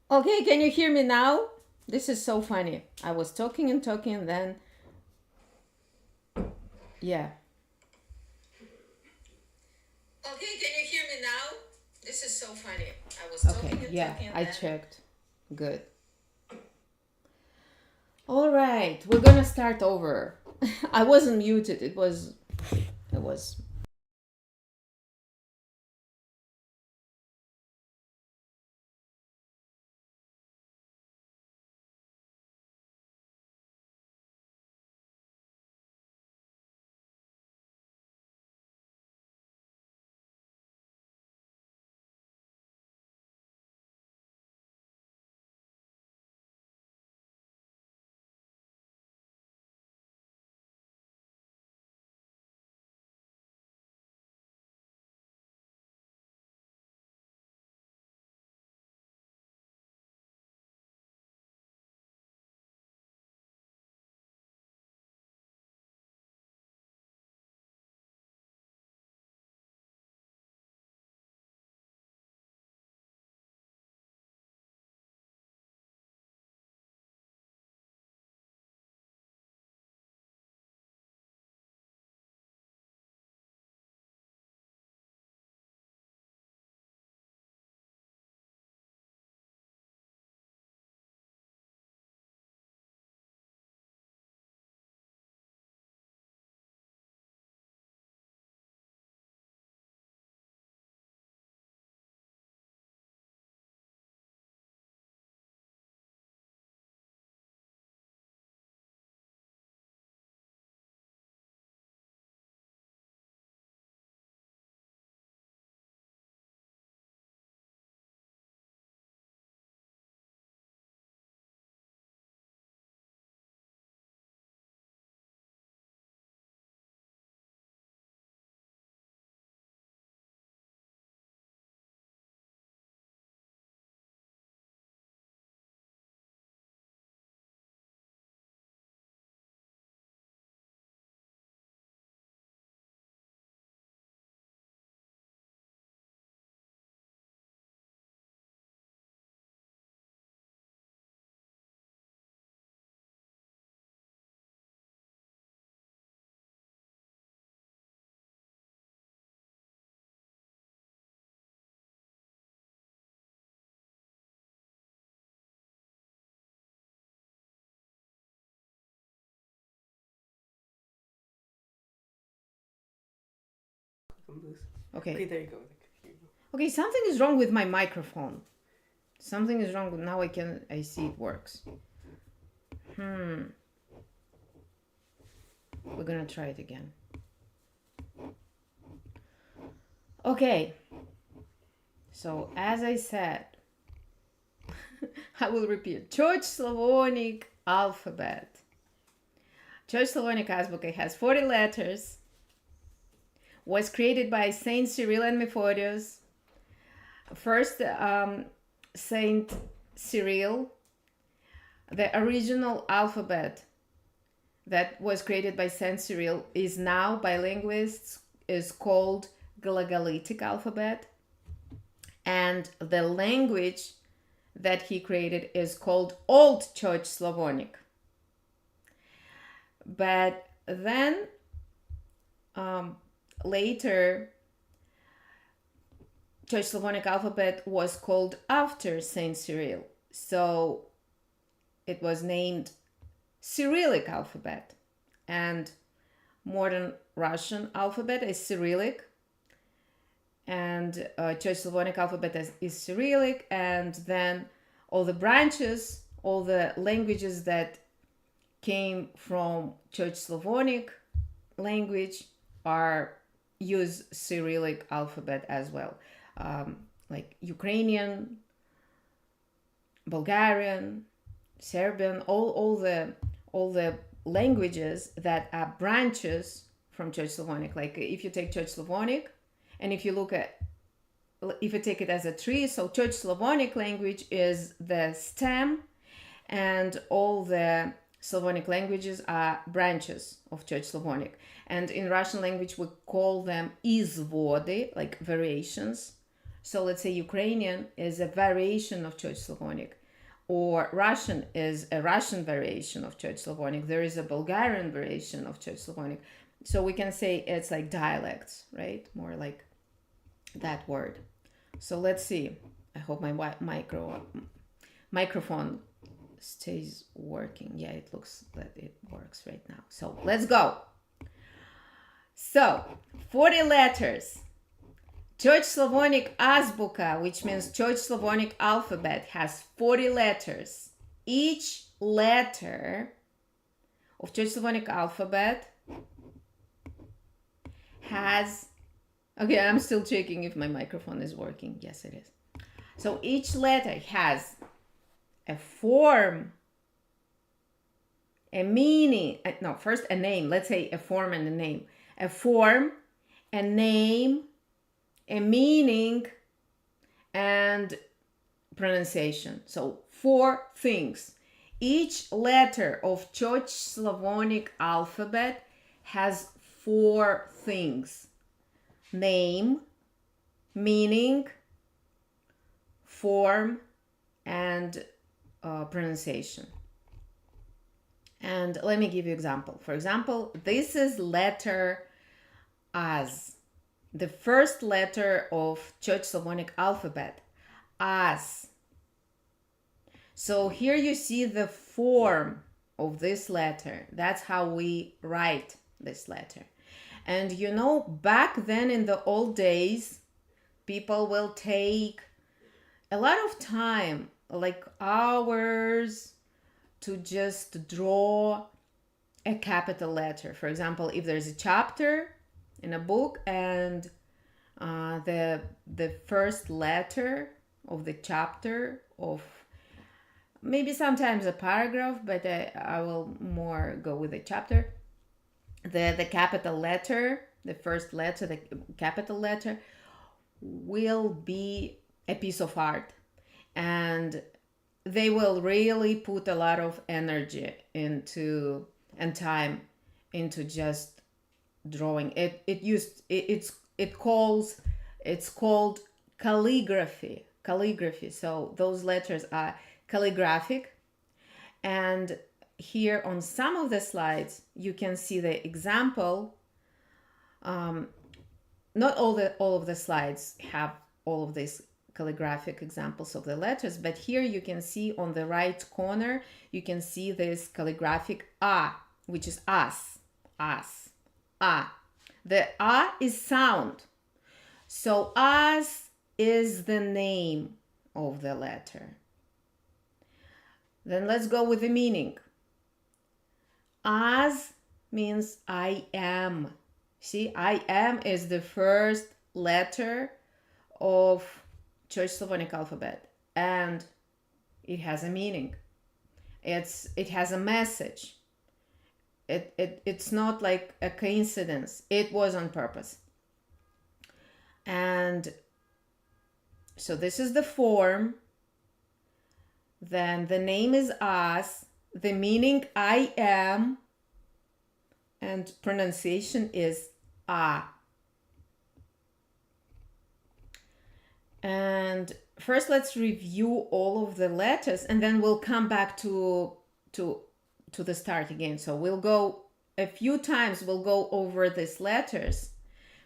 Okay, can you hear me now? This is so funny. I was talking and talking, and then, yeah. Okay, can you hear me now? This is so funny. I was talking okay, and yeah, talking, and I then... checked. Good. All right, we're gonna start over. I wasn't muted. It was. Okay. Okay, there you go. Okay, something is wrong with my microphone. Something is wrong. Now I see it works. We're gonna try it again. Okay. So as I said, I will repeat. Church Slavonic alphabet. Church Slavonic alphabet has 40 letters. Was created by Saint Cyril and Methodius. First, Saint Cyril, the original alphabet that was created by Saint Cyril is now by linguists is called Glagolitic alphabet, and the language that he created is called Old Church Slavonic. But then later, Church Slavonic alphabet was called after Saint Cyril, so it was named Cyrillic alphabet, and modern Russian alphabet is Cyrillic, and Church Slavonic alphabet is Cyrillic, and then all the branches, all the languages that came from Church Slavonic language are use Cyrillic alphabet as well, like Ukrainian, Bulgarian, Serbian, all the languages that are branches from Church Slavonic. Like if you take Church Slavonic, and if you take it as a tree, so Church Slavonic language is the stem, and all the Slavonic languages are branches of Church Slavonic. And in Russian language, we call them izvody, like variations. So let's say Ukrainian is a variation of Church Slavonic, or Russian is a Russian variation of Church Slavonic. There is a Bulgarian variation of Church Slavonic. So we can say it's like dialects, right? More like that word. So let's see. I hope my microphone stays working. Yeah, it looks that it works right now. So let's go. So 40 letters. Church Slavonic Azbuka, which means Church Slavonic alphabet, has 40 letters. Each letter of Church Slavonic alphabet has, okay, I'm still checking if my microphone is working. Yes, it is. So each letter has a form, a meaning, no, first a name. Let's say a form and a name. A form, a name, a meaning, and pronunciation. So 4 things. Each letter of Church Slavonic alphabet has 4 things: name, meaning, form, and pronunciation. And let me give you an example. For example, this is letter Az, the first letter of Church Slavonic alphabet, Az. So here you see the form of this letter. That's how we write this letter. And you know, back then in the old days, people will take a lot of time, like hours, to just draw a capital letter. For example, if there's a chapter in a book and the first letter of the chapter, of maybe sometimes a paragraph, but I will more go with the chapter, the capital letter, the first letter, the capital letter will be a piece of art, and they will really put a lot of energy into and time into just drawing it. It's called calligraphy. So those letters are calligraphic. And here on some of the slides you can see the example. Not all of the slides have all of these calligraphic examples of the letters, but here you can see on the right corner, you can see this calligraphic A, which is as. A. The A is sound. So as is the name of the letter. Then let's go with the meaning. As means I am. See, I am is the first letter of Church Slavonic alphabet, and it has a meaning. It has a message. It's not like a coincidence. It was on purpose. And so this is the form. Then the name is as, the meaning I am, and pronunciation is A. And first let's review all of the letters, and then we'll come back to the start again. So we'll go a few times, we'll go over these letters.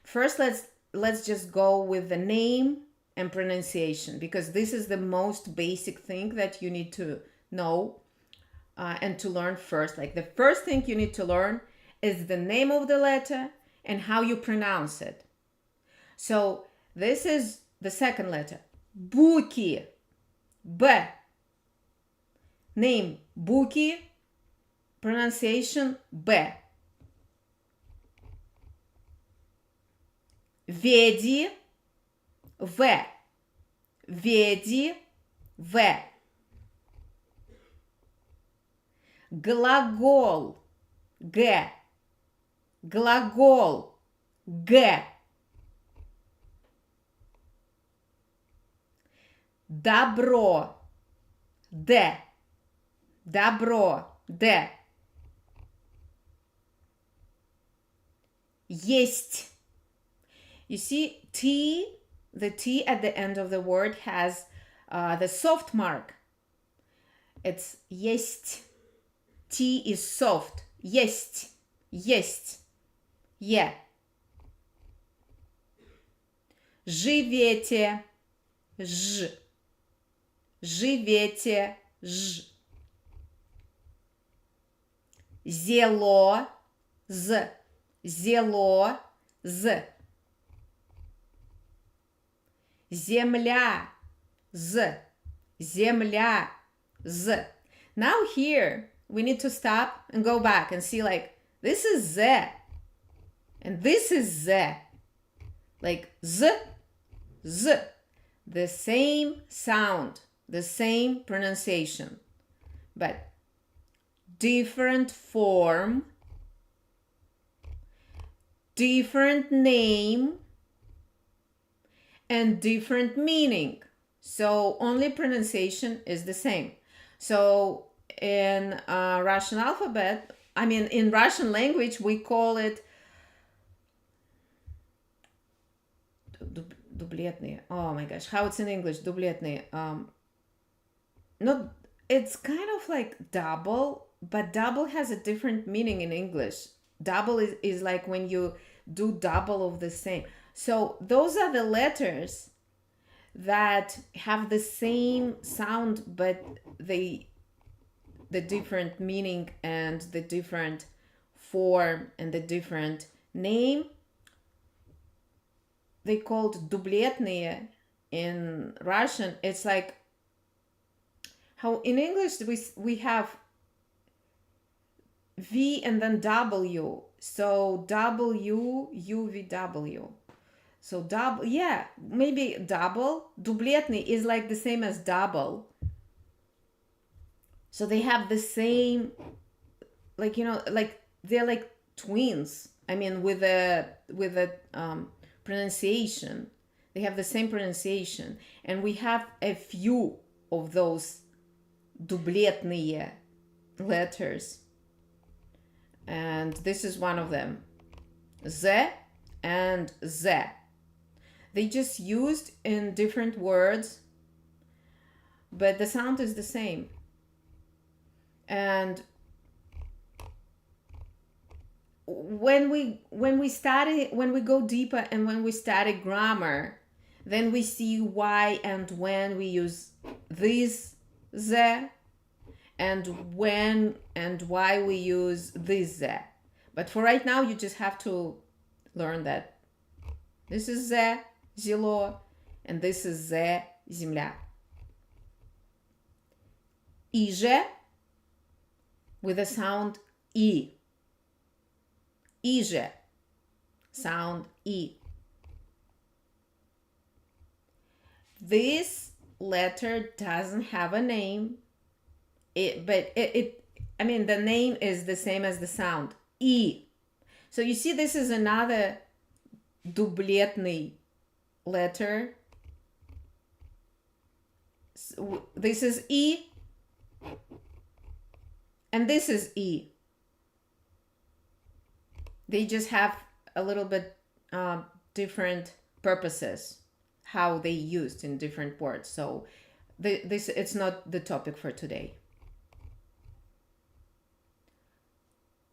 First let's just go with the name and pronunciation, because this is the most basic thing that you need to know and to learn first. Like the first thing you need to learn is the name of the letter and how you pronounce it. So this is the second letter, Buki, B. Name Buki, pronunciation B. Vedi, V. Vedi, V. Глагол, Г. Глагол, Г. Добро, Д. Добро, Д. Есть. You see, T the T at the end of the word has the soft mark. It's есть. T is soft. Есть. Есть. Yeah. Живете. Ж. Живете. Ж. Зело. З. Зело. З. Земля. З. Земля. Z. Now here, we need to stop and go back and see like, this is Z. And this is Z. Like Z, Z. The same sound, the same pronunciation, but different form, different name, and different meaning. So only pronunciation is the same. So in Russian alphabet, in Russian language, we call it дублетные. Oh my gosh, how it's in English? Дублетные. It's kind of like double, but double has a different meaning in English. Double is like when you do double of the same. So those are the letters that have the same sound, but the different meaning and the different form and the different name. They called дублетные in Russian. It's like how in English we have V and then W. So W, U, V, W. So double, yeah, maybe double. Дублетный is like the same as double. So they have the same, like, like they're like twins. With the pronunciation. They have the same pronunciation. And we have a few of those дублетные letters. And this is one of them. Z and Z. They just used in different words, but the sound is the same. And when we go deeper and when we study grammar, then we see why and when we use this Z, and when and why we use this Z. But for right now, you just have to learn that this is Z, зело, and this is Z, земля. Иже with the sound I. Иже, sound I. This letter doesn't have a name, but the name is the same as the sound, I. So you see, this is another дублетный letter. So this is I, and this is I. They just have a little bit different purposes, how they used in different words. So this it's not the topic for today.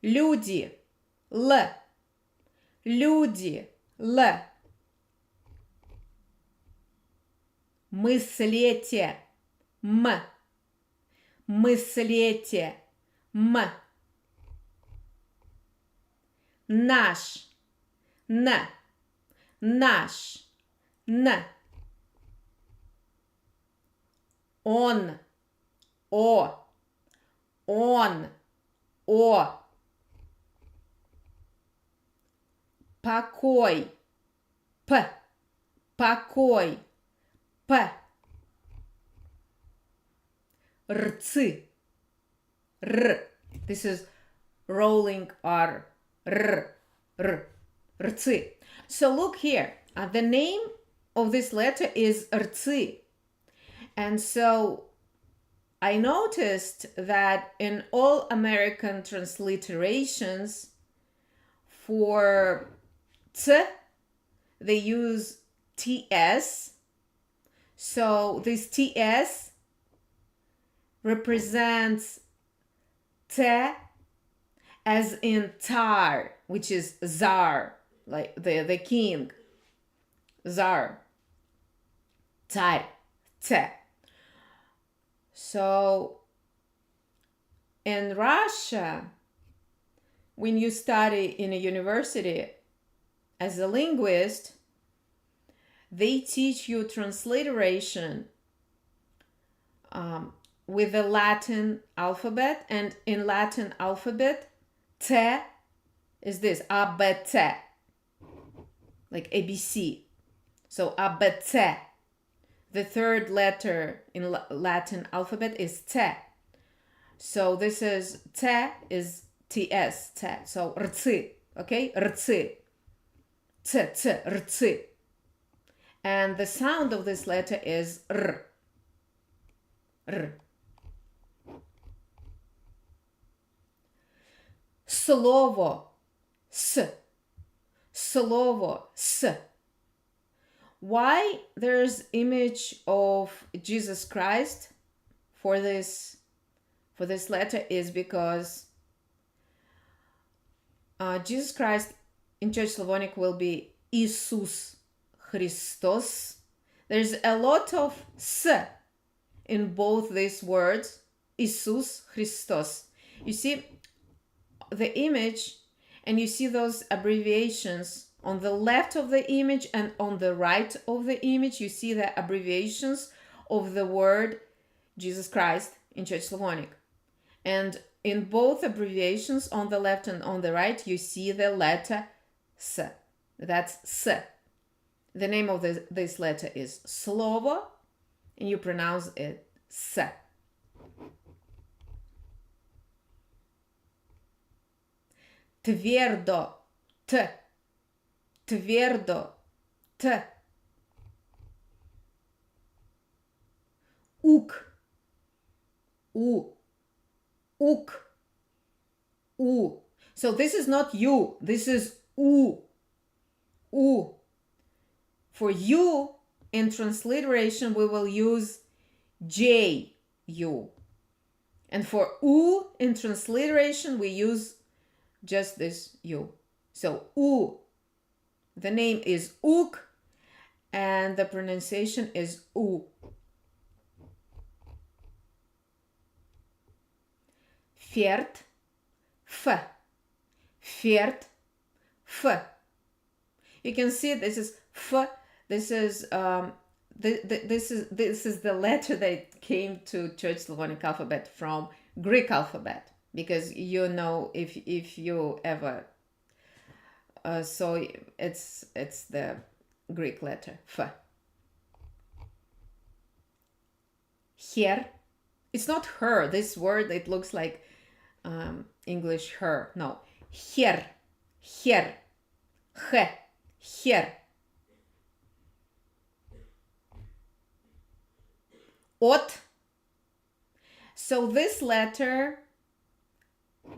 Люди, L. Люди, L. Мыслете, M. Мыслете, M. Наш, N. Наш, N. Он, О. Он, О. Покой, П. Покой, П. Рцы, Р. This is rolling R. R. R. Рцы. So look here. The name of this letter is рцы. And so I noticed that in all American transliterations for T, they use TS. So this TS represents T as in Tar, which is Tsar, like the king. Tsar. Tar. T. So in Russia, when you study in a university as a linguist, they teach you transliteration with the Latin alphabet, and in Latin alphabet, T is this, A, B, T, like ABC. So A, B, T. The third letter in Latin alphabet is T. So this is T is TS, T. So RC, okay? RC. T, T, RC. And the sound of this letter is R. R. Слово S. Слово S. Why there's image of Jesus Christ for this letter is because Jesus Christ in Church Slavonic will be Isus Christos. There's a lot of S in both these words, Isus Christos. You see the image and you see those abbreviations on the left of the image and on the right of the image. You see the abbreviations of the word Jesus Christ in Church Slavonic. And in both abbreviations on the left and on the right, you see the letter S. That's S. The name of this letter is Slovo, and you pronounce it S. Tвердо, T. Tвердо, T. Uk, U. Uk, U. So this is not U, this is U. U. For U, in transliteration, we will use J, U. And for U, in transliteration, we use just this U. So U. The name is Uk, and the pronunciation is U. Fert, F. Fert, F. You can see this is F. This is this is the letter that came to Church Slavonic alphabet from Greek alphabet, because you know if you ever so it's the Greek letter F. Her. It's not her. This word, it looks like English her. No. Her. Her. H. Her. Ot. So this letter,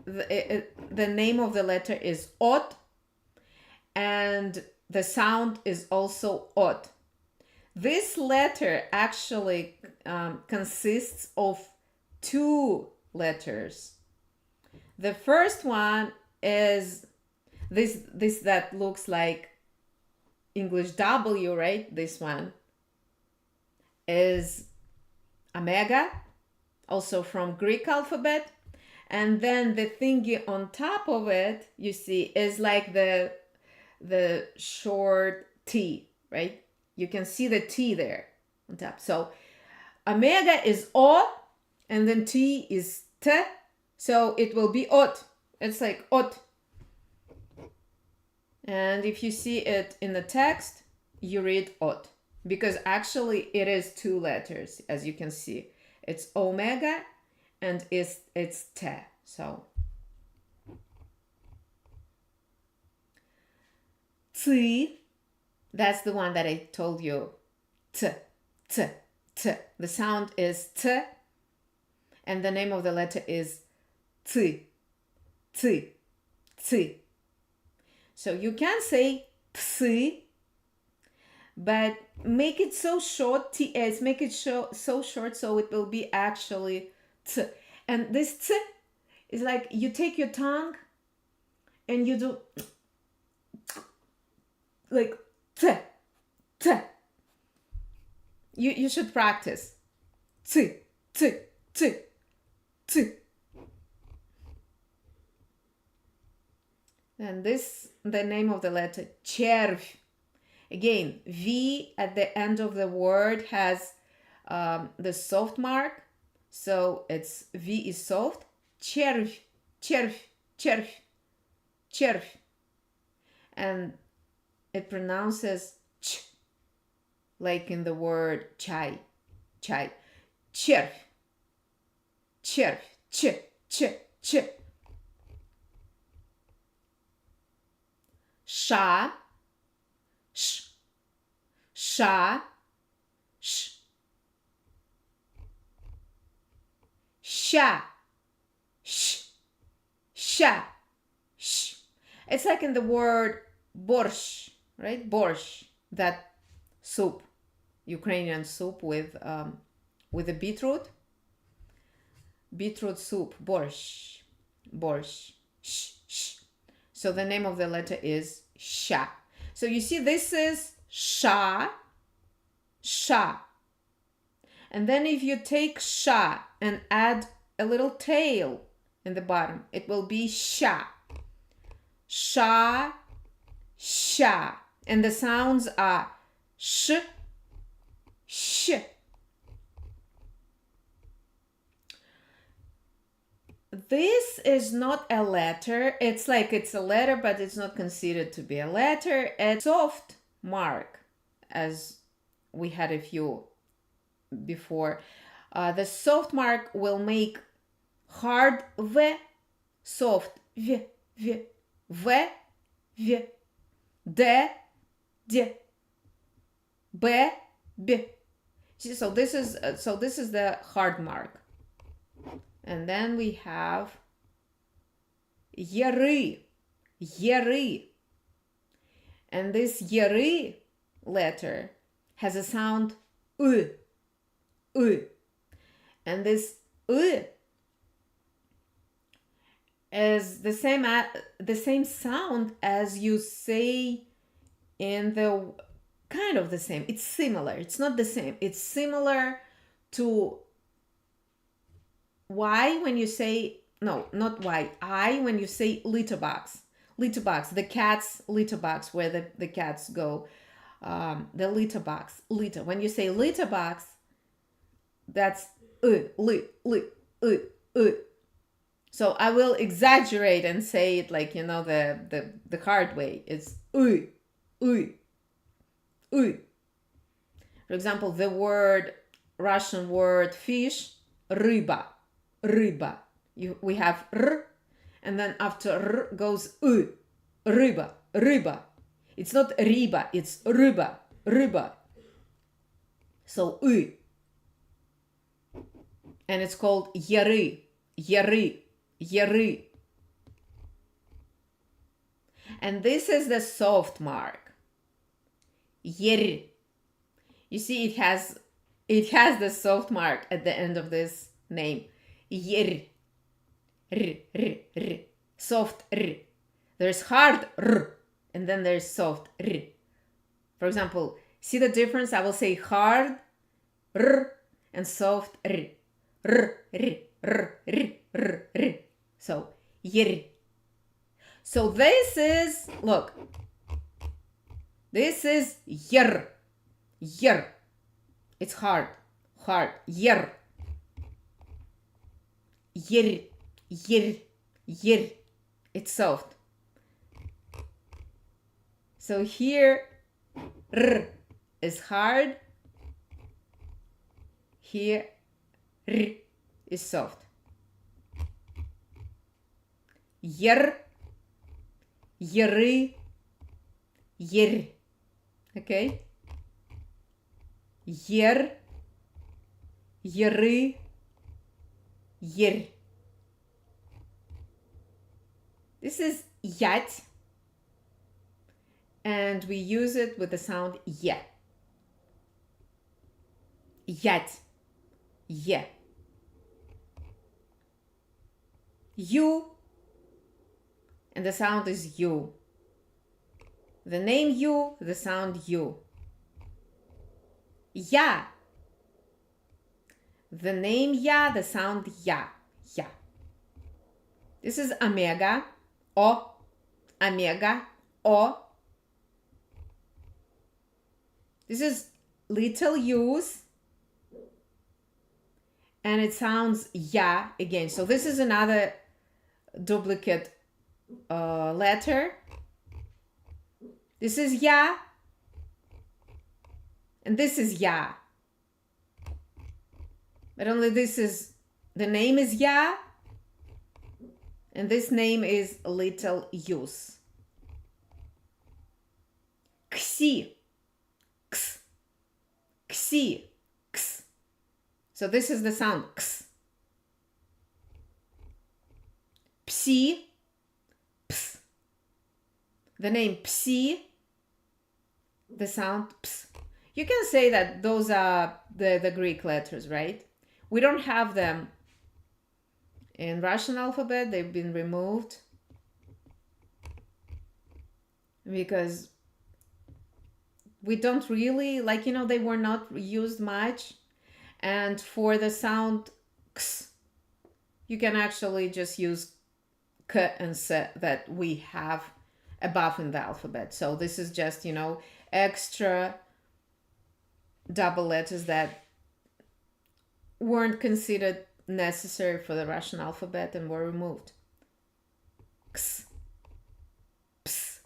the name of the letter is Ot, and the sound is also Ot. This letter actually consists of two letters. The first one is this that looks like English W, right? This one is omega, also from Greek alphabet. And then the thingy on top of it, you see, is like the short T, right? You can see the T there on top. So omega is O, and then T is T. So it will be Ot. It's like Ot. And if you see it in the text, you read Ot. Because actually it is two letters, as you can see. It's omega and it's T. So T, that's the one that I told you. T, T, T. The sound is T, and the name of the letter is T, T, T. So you can say Ps, but make it so short, ts, make it so short so it will be actually t. And this t is like you take your tongue and you do like t, t. You should practice. T, t, t, t. And this, the name of the letter, червь. Again, V at the end of the word has the soft mark. So it's V is soft. Червь, червь, червь, червь. And it pronounces ch, like in the word chai, chai. Червь, червь, ch, ch, ch. Ша, sh, sha, sh, sha, sh, sha, sh. It's like in the word borщ, right? Borщ, that soup, Ukrainian soup with the beetroot soup, borщ, borщ, sh, sh. So the name of the letter is sha. So you see, this is sha, sha. And then if you take sha and add a little tail in the bottom, it will be sha. Sha, sha. And the sounds are sh, sh. This is not a letter. It's like it's a letter, but it's not considered to be a letter. A soft mark, as we had a few before. The soft mark will make hard V, soft V, V, V, V, D, D, B, B. See, so this is the hard mark. And then we have yeri, yeri. And this yeri letter has a sound u, u. And this u is the same sound as you say in the kind of the same. It's similar. It's not the same. It's similar to Y when you say, no, not Y, I when you say litter box. Litter box, the cat's litter box, where the cats go. The litter box, litter. When you say litter box, that's So I will exaggerate and say it like, the hard way. It's For example, the Russian word fish, ryba. Ryba. We have r, and then after r goes u. Ryba, ryba. It's not riba, it's ryba, ryba. So u. And it's called yeri, yeri, yeri. And this is the soft mark. Yer. You see, it has the soft mark at the end of this name. Yer, r, r, r, soft r. There's hard r, and then there's soft r. For example, see the difference? I will say hard r and soft r. R, r, r, r, r, r. So, yer. So this is, look, this is yer, yer. It's hard, yer. Yer, yer, yer. It's soft. So here, r is hard. Here, r is soft. Yer, yeri, yer. Okay? Yer, yeri, yer. This is yat, and we use it with the sound ye. Ять. Ye. You. And the sound is you. The name you, the sound you. Я. The name ya, the sound ya. Ya. This is omega. O. Omega. O. This is little u's. And it sounds ya again. So this is another duplicate letter. This is ya. And this is ya. But only this is, the name is ya. And this name is little u's. Кси. Ks. Кси. Ks. So this is the sound ks. Psi. Ps. The name psi. The sound ps. You can say that those are the Greek letters, right? We don't have them in Russian alphabet. They've been removed because we don't really, like, they were not used much. And for the sound ks, you can actually just use k and s that we have above in the alphabet. So this is just, extra double letters that weren't considered necessary for the Russian alphabet and were removed. Ks. Ps.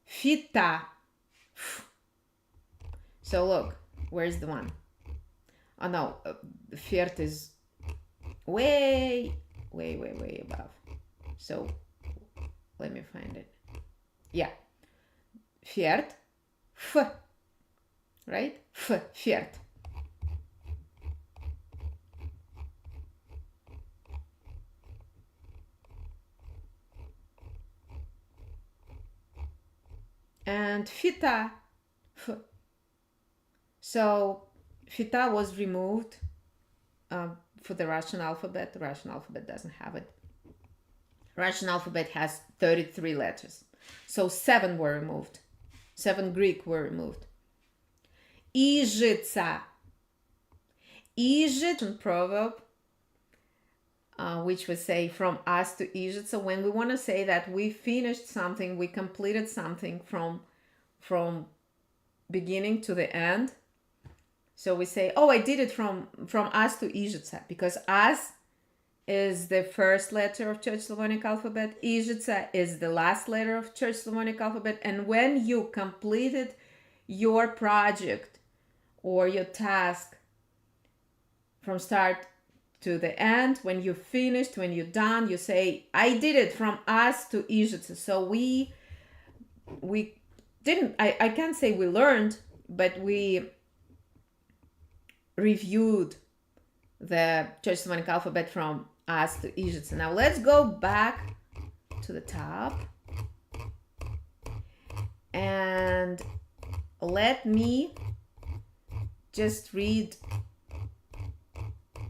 Fita. So look, where's the one? Oh no, Fiert is way above. So let me find it. Yeah. Fiert. F. Right? F. Fiert. And fita. F. So fita was removed for the Russian alphabet. The Russian alphabet doesn't have it. Russian alphabet has 33 letters. So 7 were removed. 7 Greek were removed. Ижица. Ижица proverb, which we say from us to Ижица, when we want to say that we finished something, we completed something from beginning to the end. So we say, oh, I did it from us to Ижица, because us is the first letter of Church Slavonic alphabet. Ижица is the last letter of Church Slavonic alphabet. And when you completed your project or your task from start to the end, when you finished, when you're done, you say, I did it from us to Ижица. So we didn't, I can't say we learned, but we reviewed the Church Slavonic alphabet from us to Ижица. Now let's go back to the top and let me just read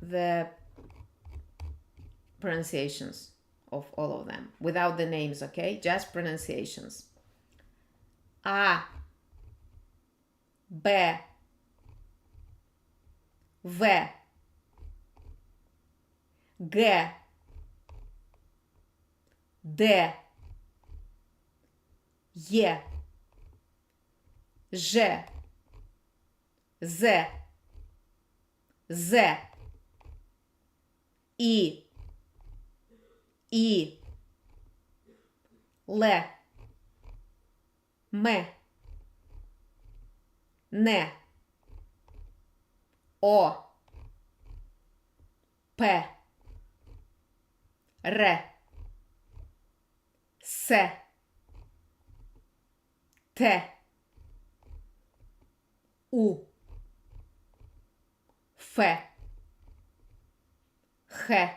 the pronunciations of all of them without the names, okay? Just pronunciations. A, B, V, G, D, Е, Ж, З, З, І, Л, М, Н, О, П, Р, С, Т, У, Ф, Х,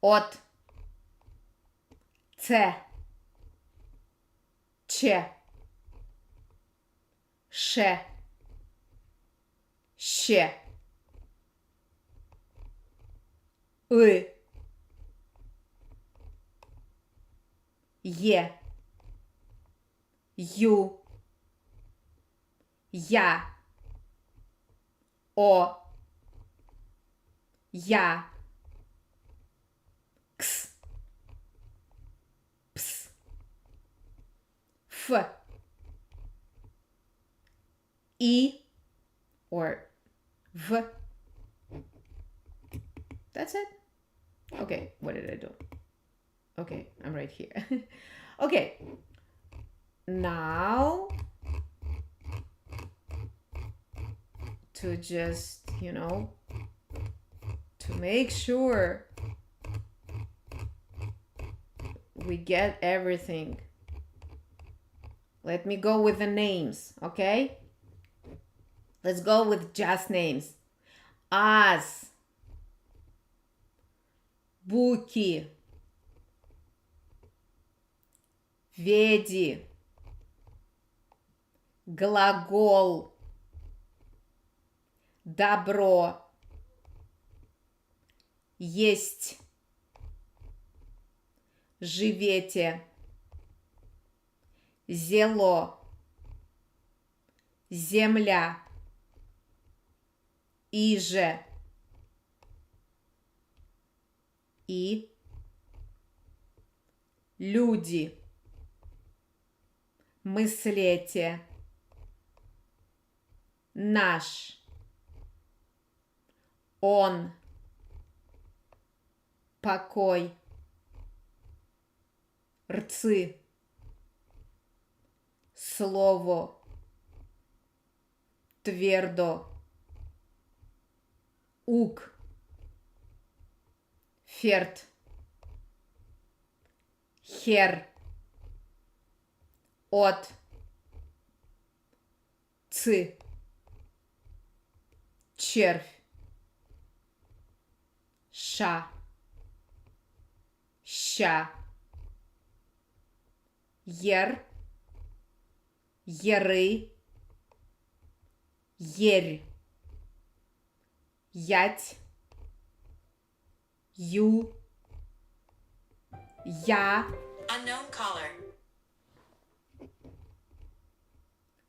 От, Ц, Ч, Ше, ще, и, є, ю, я, о, я, кс, пс, ф, і, or v. That's it. Okay, what did I do? Okay, I'm right here. Okay, now to just, to make sure we get everything, let me go with the names, okay? Let's go with just names. Аз, буки, веди, глагол, добро, есть, живете, зело, земля, иже, и, люди, мыслете, наш, он, покой, рцы, слово, твердо, ук, ферт, хер, от, цы, червь, ша, ща, ер, еры, ерь, ять, ю, я, Unknown caller.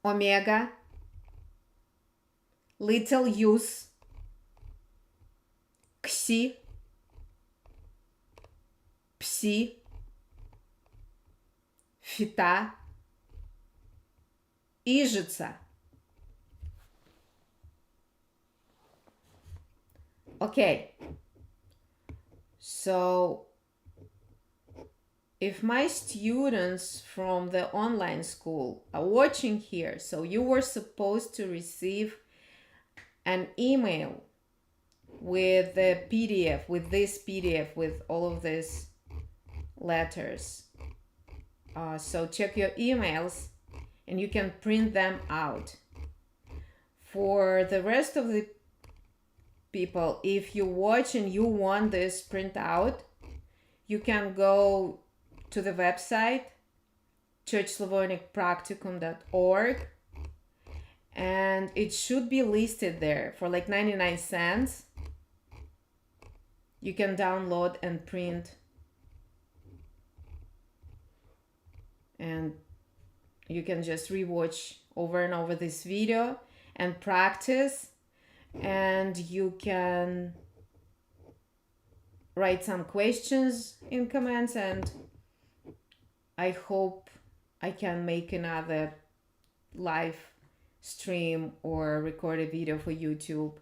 омега, little use, кси, пси, фита, ижица. Okay, so if my students from the online school are watching here, so you were supposed to receive an email with the PDF, with this PDF, with all of these letters. So check your emails and you can print them out. For the rest of the people, if you watch and you want this print out, you can go to the website churchslavonic.practicum.org and it should be listed there for like 99 cents. You can download and print, and you can just rewatch over and over this video and practice, and you can write some questions in comments, and I hope I can make another live stream or record a video for YouTube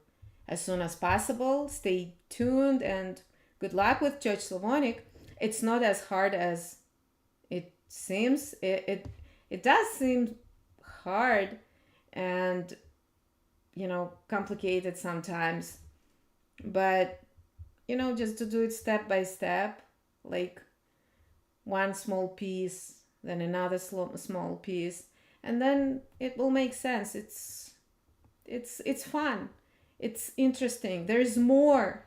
as soon as possible. Stay tuned and good luck with Church Slavonic. It's not as hard as it seems. It does seem hard and complicated sometimes, but just to do it step by step, like one small piece, then another small piece, and then it will make sense. It's fun. It's interesting. There's more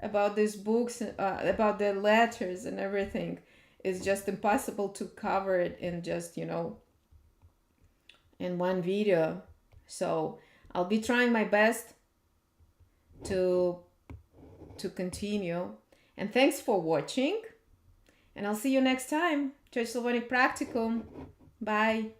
about these books, about the letters and everything. It's just impossible to cover it in just in one video. So I'll be trying my best to continue. And thanks for watching. And I'll see you next time. Church Slavonic Practicum. Bye.